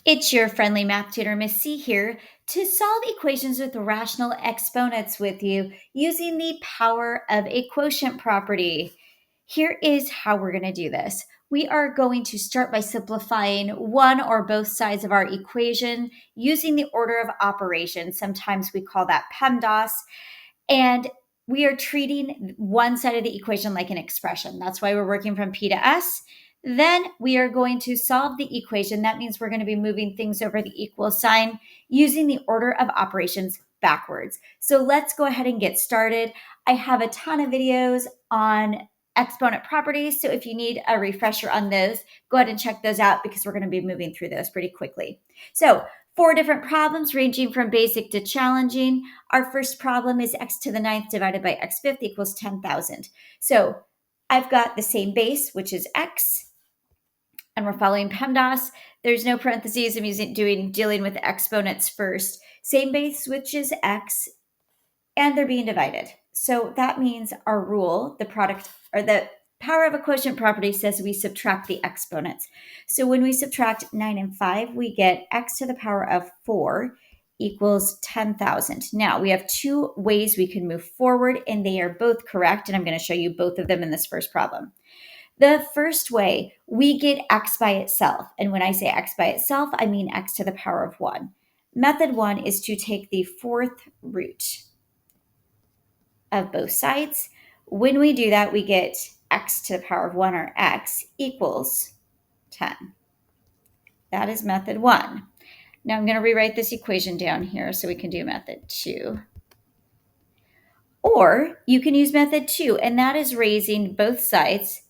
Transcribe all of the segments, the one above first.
It's your friendly math tutor, Miss C here, to solve equations with rational exponents with you using the power of a quotient property. Here is how we're going to do this. We are going to start by simplifying one or both sides of our equation using the order of operations. Sometimes we call that PEMDAS. And we are treating one side of the equation like an expression. That's why we're working from P to S. Then we are going to solve the equation. That means we're going to be moving things over the equal sign using the order of operations backwards. So let's go ahead and get started. I have a ton of videos on exponent properties. So if you need a refresher on those, go ahead and check those out because we're going to be moving through those pretty quickly. So 4 different problems ranging from basic to challenging. Our first problem is x to the ninth divided by x fifth equals 10,000. So I've got the same base, which is x, and we're following PEMDAS. There's no parentheses. I'm dealing with exponents first. Same base, which is x, and they're being divided. So that means our rule, the product or the power of a quotient property says we subtract the exponents. So when we subtract 9 and 5, we get x to the power of 4 equals 10,000. Now we have 2 ways we can move forward, and they are both correct. And I'm going to show you both of them in this first problem. The first way, we get x by itself. And when I say x by itself, I mean x to the power of 1. Method 1 is to take the fourth root of both sides. When we do that, we get x to the power of 1, or x, equals 10. That is method 1. Now I'm going to rewrite this equation down here so we can do method 2. Or you can use method 2, and that is raising both sides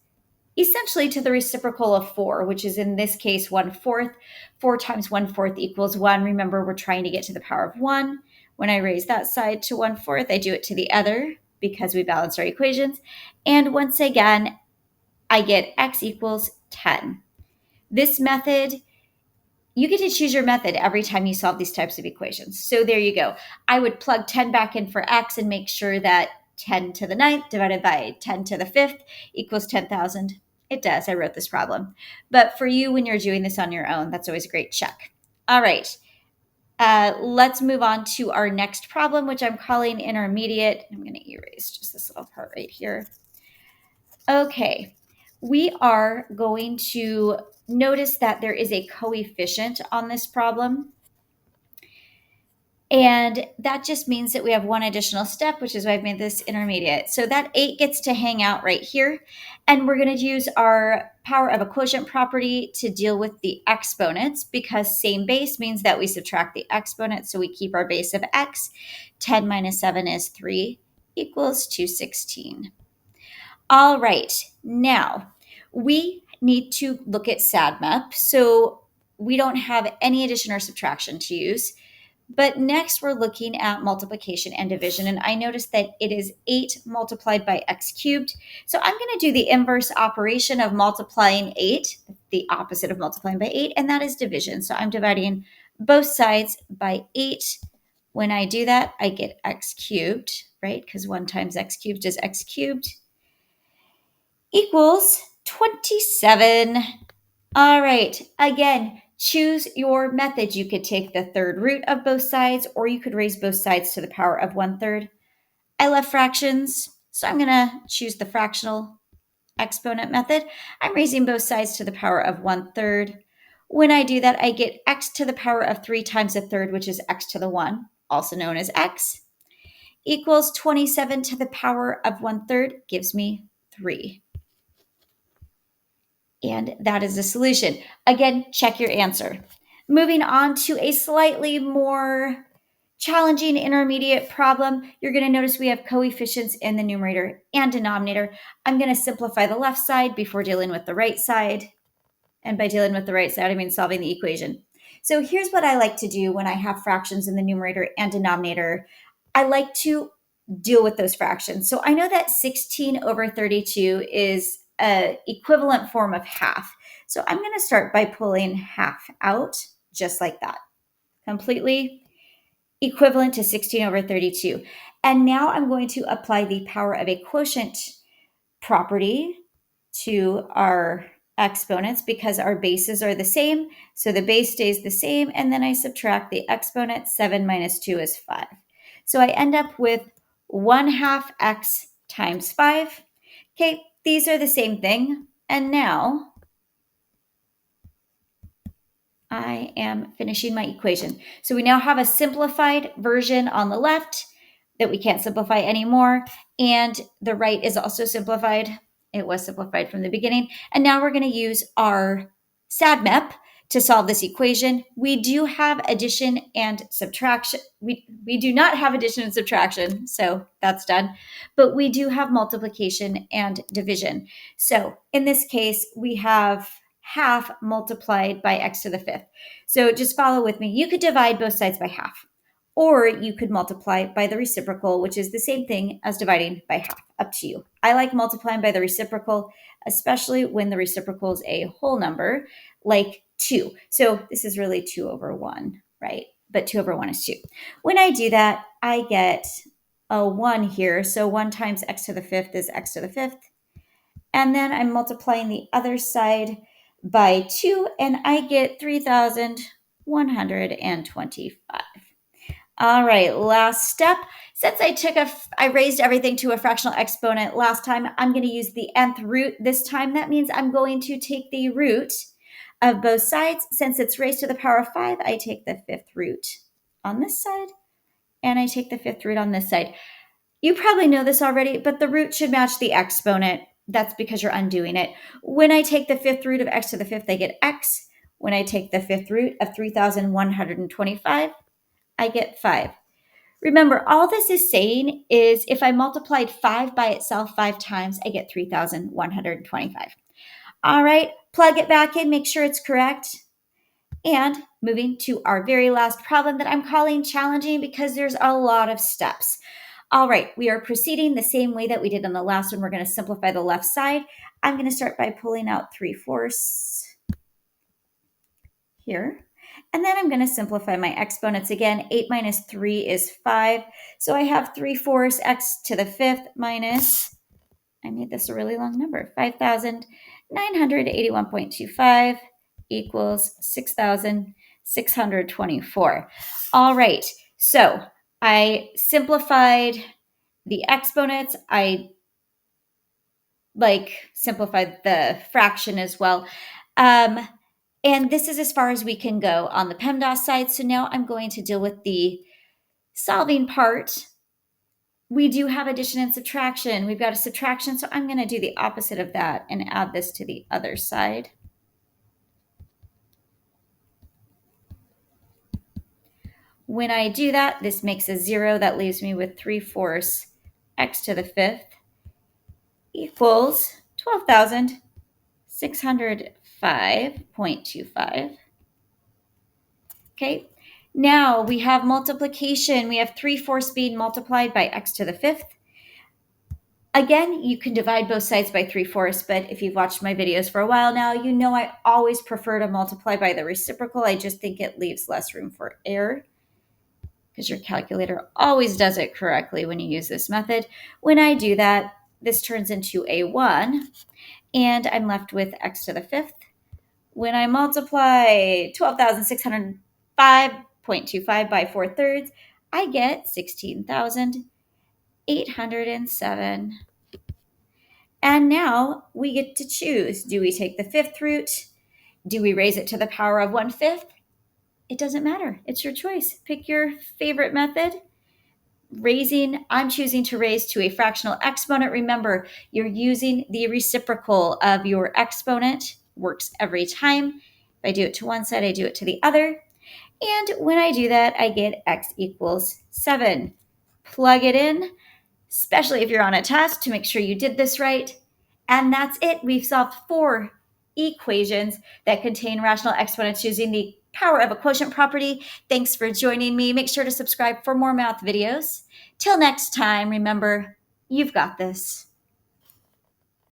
essentially to the reciprocal of 4, which is in this case 1/4. 4 times 1/4 equals 1. Remember, we're trying to get to the power of 1. When I raise that side to 1/4, I do it to the other because we balance our equations. And once again, I get x equals 10. This method, you get to choose your method every time you solve these types of equations. So there you go. I would plug 10 back in for x and make sure that 10 to the ninth divided by 10 to the fifth equals 10,000. It does. I wrote this problem. But for you, when you're doing this on your own, that's always a great check. All right. Let's move on to our next problem, which I'm calling intermediate. I'm going to erase just this little part right here. Okay. We are going to notice that there is a coefficient on this problem. And that just means that we have one additional step, which is why I've made this intermediate. So that 8 gets to hang out right here. And we're going to use our power of a quotient property to deal with the exponents, because same base means that we subtract the exponent. So we keep our base of x. 10 minus 7 is 3 equals 216. All right. Now, we need to look at SADMAP. So we don't have any addition or subtraction to use. But next, we're looking at multiplication and division. And I noticed that it is 8 multiplied by x cubed. So I'm going to do the inverse operation of multiplying 8, the opposite of multiplying by 8, and that is division. So I'm dividing both sides by 8. When I do that, I get x cubed, right? Because 1 times x cubed is x cubed, equals 27. All right, again, choose your method. You could take the third root of both sides, or you could raise both sides to the power of 1/3. I love fractions, so I'm going to choose the fractional exponent method. I'm raising both sides to the power of 1/3. When I do that, I get x to the power of 3 times a third, which is x to the 1, also known as x, equals 27 to the power of 1/3, gives me 3. And that is the solution. Again, check your answer. Moving on to a slightly more challenging intermediate problem, you're going to notice we have coefficients in the numerator and denominator. I'm going to simplify the left side before dealing with the right side. And by dealing with the right side, I mean solving the equation. So here's what I like to do when I have fractions in the numerator and denominator. I like to deal with those fractions. So I know that 16 over 32 is an equivalent form of half. So I'm going to start by pulling half out, just like that. Completely equivalent to 16 over 32. And now I'm going to apply the power of a quotient property to our exponents because our bases are the same. So the base stays the same, and then I subtract the exponent. 7 minus 2 is 5. So I end up with 1/2 x times 5. Okay, these are the same thing. And now I am finishing my equation. So we now have a simplified version on the left that we can't simplify anymore. And the right is also simplified. It was simplified from the beginning. And now we're going to use our SADMEP to solve this equation. We do have addition and subtraction. We do not have addition and subtraction, so that's done. But we do have multiplication and division. So in this case, we have half multiplied by x to the fifth. So just follow with me. You could divide both sides by half, or you could multiply by the reciprocal, which is the same thing as dividing by half. Up to you. I like multiplying by the reciprocal, especially when the reciprocal is a whole number, like 2. So this is really 2 over 1, right? But 2 over 1 is 2. When I do that, I get a 1 here. So 1 times x to the fifth is x to the fifth. And then I'm multiplying the other side by 2, and I get 3,125. All right, last step. Since I raised everything to a fractional exponent last time, I'm going to use the nth root this time. That means I'm going to take the root of both sides. Since it's raised to the power of 5, I take the fifth root on this side, and I take the fifth root on this side. You probably know this already, but the root should match the exponent. That's because you're undoing it. When I take the fifth root of x to the fifth, I get x. When I take the fifth root of 3,125, I get 5. Remember, all this is saying is if I multiplied 5 by itself 5 times, I get 3,125. All right, plug it back in, make sure it's correct. And moving to our very last problem that I'm calling challenging because there's a lot of steps. All right, we are proceeding the same way that we did on the last one. We're going to simplify the left side. I'm going to start by pulling out 3/4 here. And then I'm going to simplify my exponents again. 8 minus 3 is 5. So I have 3/4 x to the fifth minus, I made this a really long number, 5,981.25 equals 6,624. All right, so I simplified the exponents. I simplified the fraction as well. And this is as far as we can go on the PEMDAS side. So now I'm going to deal with the solving part. We do have addition and subtraction. We've got a subtraction, so I'm going to do the opposite of that and add this to the other side. When I do that, this makes a 0. That leaves me with 3/4 x to the fifth equals 12,605.25. Okay, now we have multiplication. We have 3/4 being multiplied by x to the fifth. Again, you can divide both sides by 3/4, but if you've watched my videos for a while now, you know I always prefer to multiply by the reciprocal. I just think it leaves less room for error because your calculator always does it correctly when you use this method. When I do that, this turns into a 1, and I'm left with x to the fifth. When I multiply 12,605.25 by 4/3, I get 16,807. And now we get to choose. Do we take the fifth root? Do we raise it to the power of 1/5? It doesn't matter. It's your choice. Pick your favorite method. I'm choosing to raise to a fractional exponent. Remember, you're using the reciprocal of your exponent. Works every time. If I do it to one side, I do it to the other. And when I do that, I get x equals 7. Plug it in, especially if you're on a test, to make sure you did this right. And that's it. We've solved 4 equations that contain rational exponents using the power of a quotient property. Thanks for joining me. Make sure to subscribe for more math videos. Till next time, remember, you've got this.